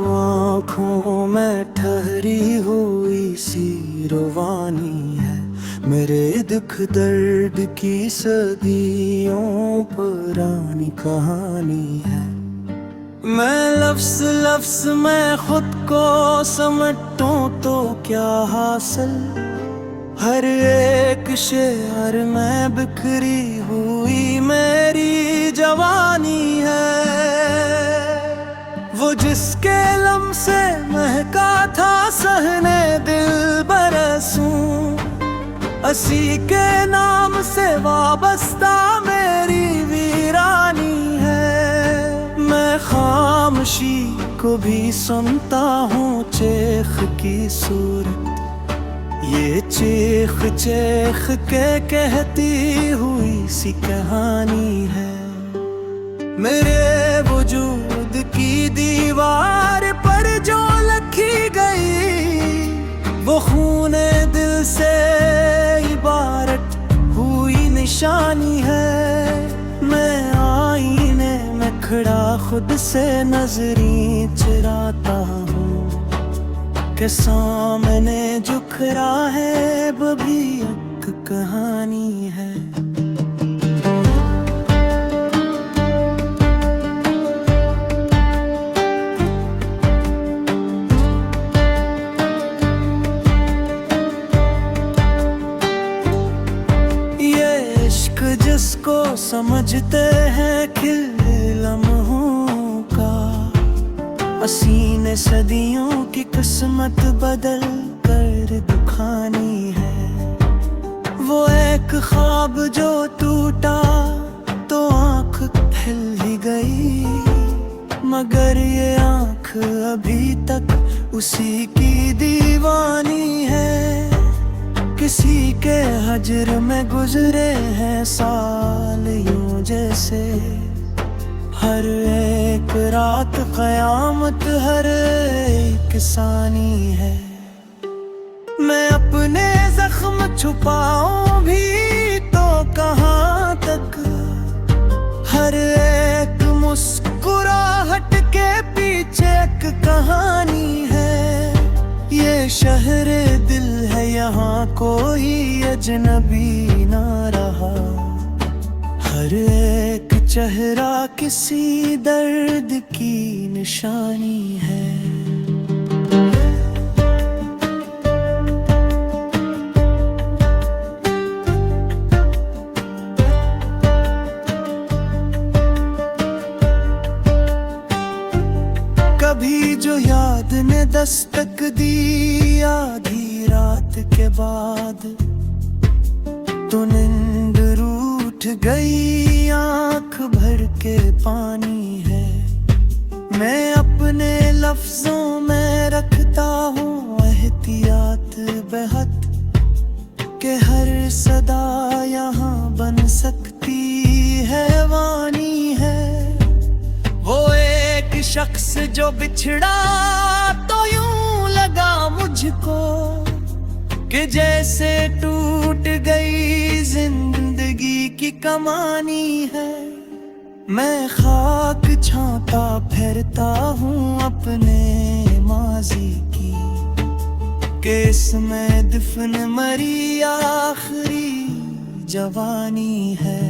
आँखों में ठहरी हुई सी रुवानी है, मेरे दुख दर्द की सदियों पुरानी कहानी है। मैं लफ्ज़ लफ्ज़ में खुद को समेटूं तो क्या हासिल, हर एक शेर में बिखरी हुई मेरी जवानी है। वो जिसके लम से महका था सहने दिल बरसूं, असी के नाम से वाबस्ता मेरी वीरानी है। मैं खामोशी को भी सुनता हूँ चेख की सूरत, ये चीख चीख के कहती हुई सी कहानी है। मेरे वजूद की दीवार पर जो लिखी गई, वो खूने दिल से इबारत हुई निशानी है। मैं आईने में खड़ा खुद से नजरें चुराता हूँ के सामने जो खरा है वो भी एक कहानी है। ये इश्क जिसको समझते हैं खिले लम्हों का, असी ने सदियों की किस्मत बदल कर दुखानी है। वो एक ख्वाब जो टूटा तो आँख हिल ही गई, मगर ये आँख अभी तक उसी की दीवानी है। किसी के हजर में गुजरे हैं साल यूं जैसे, हर एक रात क़यामत हर एक सानी है। मैं अपने जख्म छुपाऊं भी तो कहाँ तक, हर एक मुस्कुराहट के पीछे एक कहानी है। ये शहर दिल है, यहाँ कोई अजनबी ना रहा, हर एक चेहरा किसी दर्द की निशानी है। कभी जो याद ने दस्तक दी आधी रात के बाद, तो नींद रूठ गई आँख भर के पानी है। मैं अपने लफ्जों में रखता हूँ एहतियात बेहद, के हर सदा यहाँ बन सकती है वानी है। वो एक शख्स जो बिछड़ा तो यूं लगा मुझको कि जैसे टूट गई जिंदगी की कमानी है। मैं खाक छाता फिरता हूँ अपने माजी की, कि इसमें दफन मरी आखिरी जवानी है।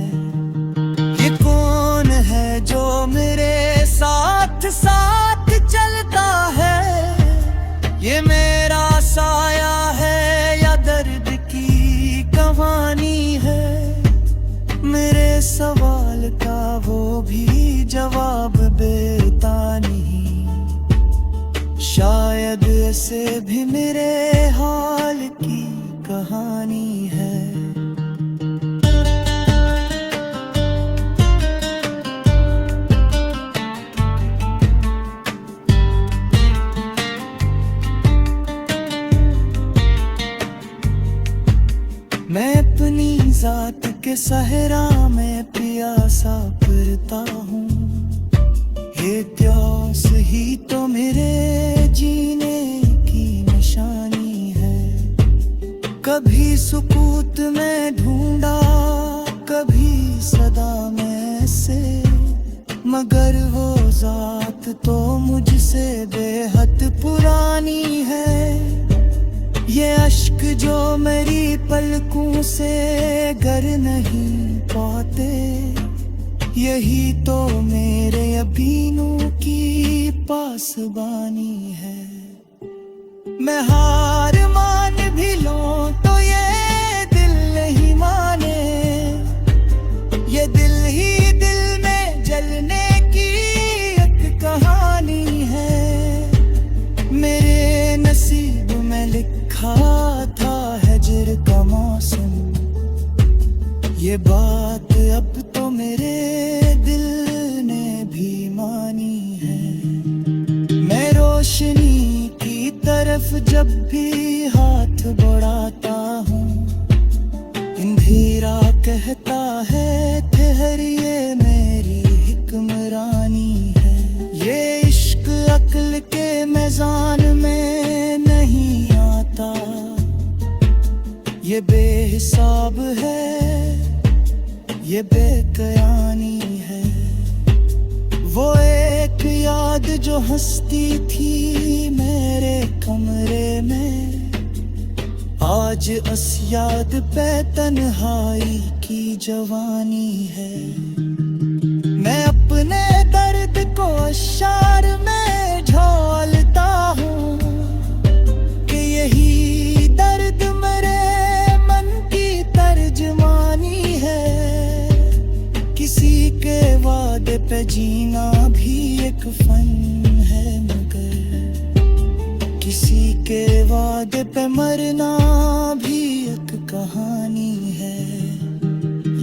ये कौन है जो मेरे साथ साथ चलता है, ये मेरा साया है या दर्द की कहानी है। मेरे सवाल का वो भी जवाब देता नहीं, शायद ऐसे भी मेरे हाल की कहानी है। मैं अपनी जात के सहरा में प्यासा फिरता हूँ, ये प्यास ही तो मेरे जीने की निशानी है। कभी सुकूत में ढूंढा, कभी सदा में से, मगर वो जात तो मुझसे बेहद पुरानी है। ये अश्क जो मेरी पलकों से गर नहीं पाते, यही तो मेरे अबीनों की पासबानी है। मैं हार मान भी लूं तो ये दिल नहीं माने, ये दिल ही दिल में जलने की एक कहानी है। मेरे नसीब में लिखा था हिज्र का मौसम, ये बात अब तो मेरे दिल ने भी मानी है। मैं रोशनी की तरफ जब भी हाथ बढ़ाता हूँ, अंधेरा कहता है ठहर, ये मेरी हिक्मरानी है। ये इश्क अक्ल के मैदान में नहीं आता, ये बेहिसाब है, ये बेकयानी है। वो एक याद जो हंसती थी मेरे कमरे में, आज उस याद पे तन्हाई की जवानी है। मैं अपने दर्द को अशार में ढालता हूँ कि यही दर्द मेरे मन की तर्जमानी है। किसी के वादे पे जीना भी एक फन है, मगर किसी के वादे पे मरना भी एक कहानी है।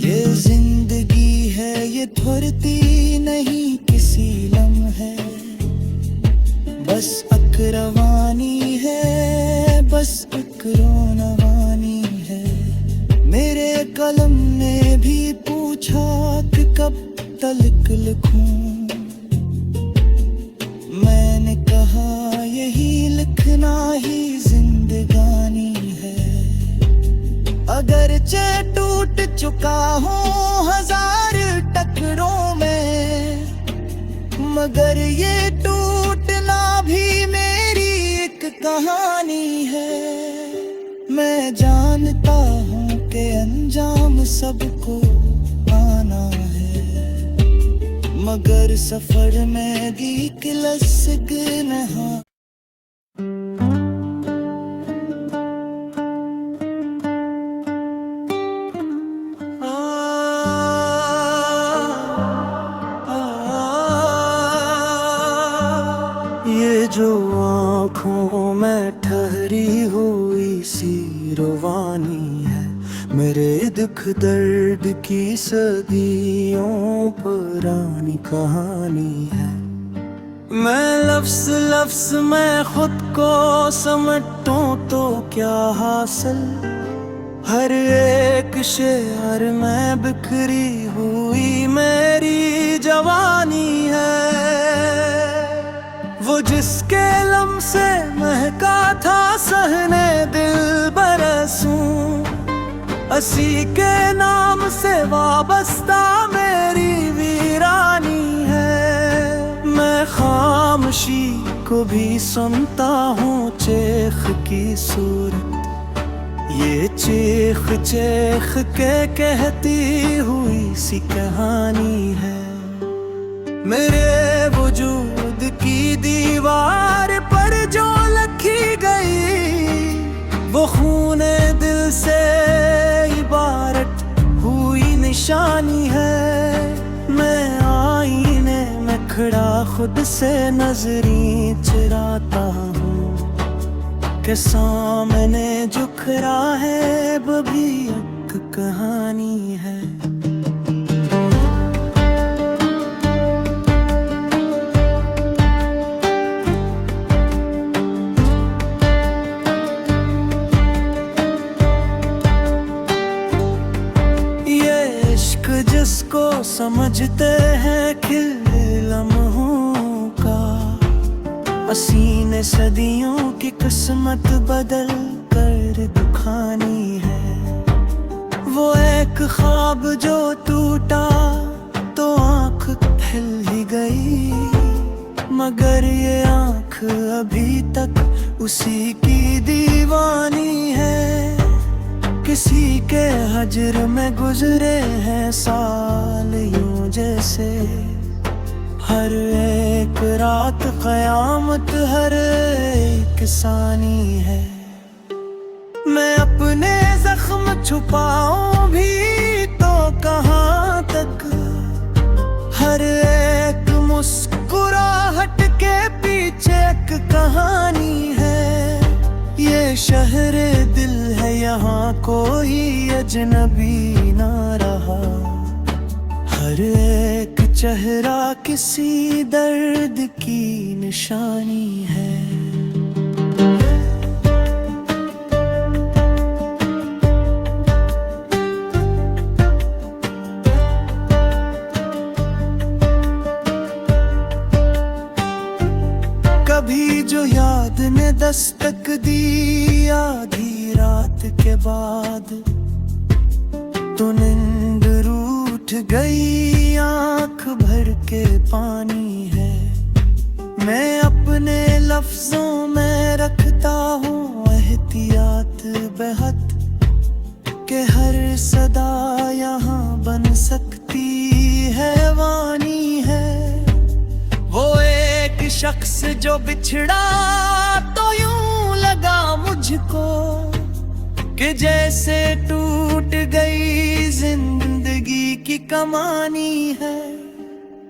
ये जिंदगी है, ये धरती नहीं किसी लम्हे, बस अकरवानी है, बस अकरोनवानी है। मेरे कलम ने भी पूछा कि कब तलक लिखूं, मैंने कहा यही लिखना ही जिंदगानी है। अगरचे टूट चुका हूँ हजार टकरों में, मगर ये टूटना भी मेरी एक कहानी है। मैं जानता हूँ कि अंजाम सबको आना है, मगर सफर में दी किलसक नहा। ये जो आँखों में ठहरी हुई सी रवानी है, मेरे दुख दर्द की सदियों पुरानी कहानी है। मैं लफ्ज़ लफ्ज़ में खुद को समेटूं तो क्या हासिल, हर एक शेर में बिखरी हुई मेरी जवानी है। वो जिसके लम से महका था सहने दिल बरसूं, असी के नाम से वाबस्ता मेरी वीरानी है। मैं खामोशी को भी सुनता हूँ चेख की सूरत, ये चेख चेख के कहती हुई सी कहानी है। मेरे वजूद की दीवार पर जो लिखी गई, वो खूने दिल से इबारत हुई निशानी है। मैं आईने में खड़ा खुद से नजरी चुराता हूँ कि सामने जो खरा है वो भी एक कहानी है। जिसको समझते हैं खिले लम्हों का, असीने सदियों की किस्मत बदल कर दुखानी है। वो एक ख्वाब जो टूटा तो आँख हिल ही गई, मगर ये आँख अभी तक उसी की दीवानी है। किसी के हजर में गुजरे हैं साल यूं जैसे, हर एक रात क़यामत हर एक सानी है। मैं अपने जख्म छुपाऊं भी तो कहाँ तक, हर एक मुस्कुराहट के पीछे एक कहानी है। ये शहर दिल है, यहाँ कोई अजनबी ना रहा, हर एक चेहरा किसी दर्द की निशानी है। कभी जो याद ने दस्तक दी आधी रात के बाद, तो नींद रूठ गई आंख भर के पानी है। मैं अपने लफ्जों में रखता हूँ एहतियात बेहद, कि हर सदा यहाँ बन सकती है वानी है। वो एक शख्स जो बिछड़ा तो यूं लगा मुझको, कि जैसे टूट गई जिंदगी की कमानी है।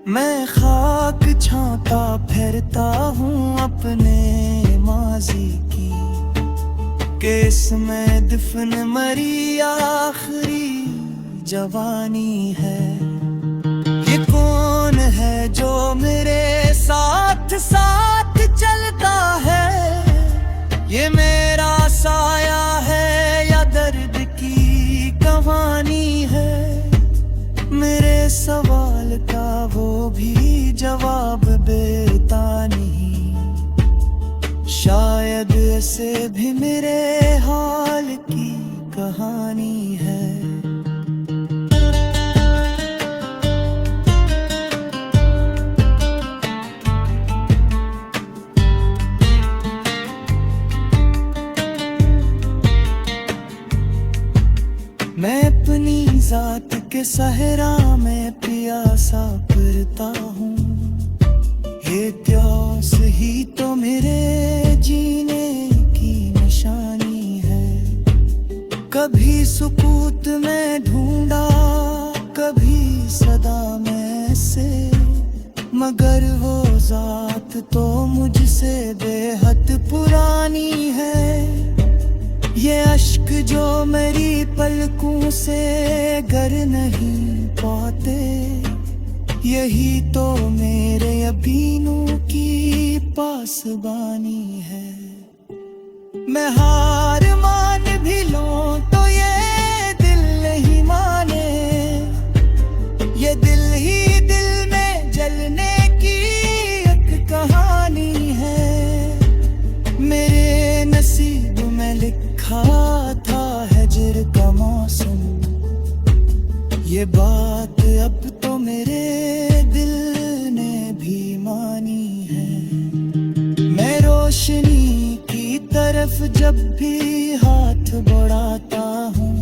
मैं खाक छाता फिरता हूँ अपने माजी की, कि इसमें दफन मरी आखिरी जवानी है। ये कौन है जो मेरे साथ साथ चलता है, ये मेरा साया है या दर्द की कहानी है। मेरे सवाल का वो भी जवाब देता नहीं, शायद ऐसे भी मेरे हाल की कहानी है। मैं अपनी जात के सहरा में प्यासा फिरता हूँ, ये प्यास ही तो मेरे जीने की निशानी है। कभी सुकूत में ढूंढा, कभी सदा में से, मगर वो जात तो मुझसे बेहद पुरानी है। ये अश्क जो मेरी पलकों से गर नहीं पाते, यही तो मेरे अबीनों की पासबानी है। मैं हार मान भी लूं तो ये दिल नहीं माने, ये दिल ही दिल में जलने की एक कहानी है। मेरे नसीब में लिखा था हिज्र का मौसम, ये बात अब तो मेरे दिल ने भी मानी है। मैं रोशनी की तरफ जब भी हाथ बढ़ाता हूँ,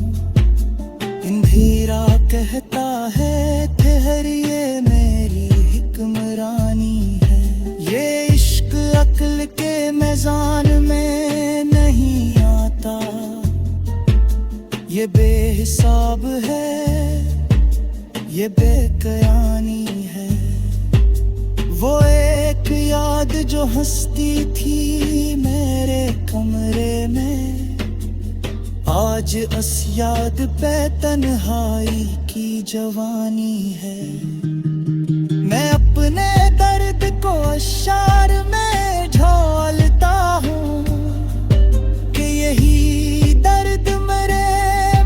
अंधेरा कहता है ठहरिए मेरी हिक्मरानी है। ये इश्क अक्ल के मैदान में नहीं आता, ये बेहिसाब है, ये बेकयानी है। वो एक याद जो हंसती थी मेरे कमरे में, आज असयाद पे तन्हाई की जवानी है। मैं अपने दर्द को अशार में ढालता हूँ, कि यही दर्द मेरे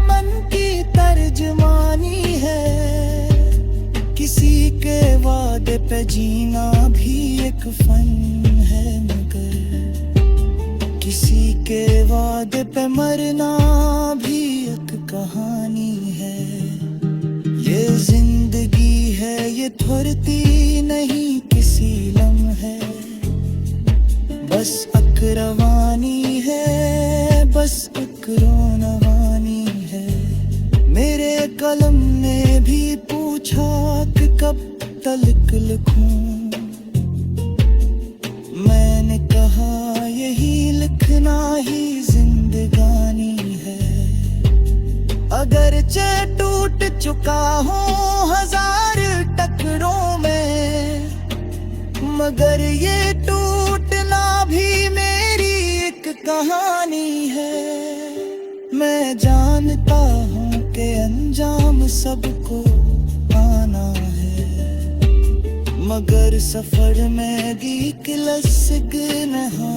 मन की तर्जमानी है। किसी के वादे पे जीना भी एक फन है, मगर किसी के वादे पे मरना भी एक कहानी है। ये जिंदगी है, ये थोरती नहीं किसी लम्हे, बस अकरवानी है, बस अकरवानी है। मेरे कलम ने भी पूछा कि कब तलक लिखूं। मैंने कहा यही लिखना ही जिंदगानी है। अगरचे टूट चुका हूँ हजार टकरों में, मगर ये टूटना भी मेरी एक कहानी है। मैं जानता हूँ कि अंजाम सबको आना है, मगर सफर में दी किलसिग नहा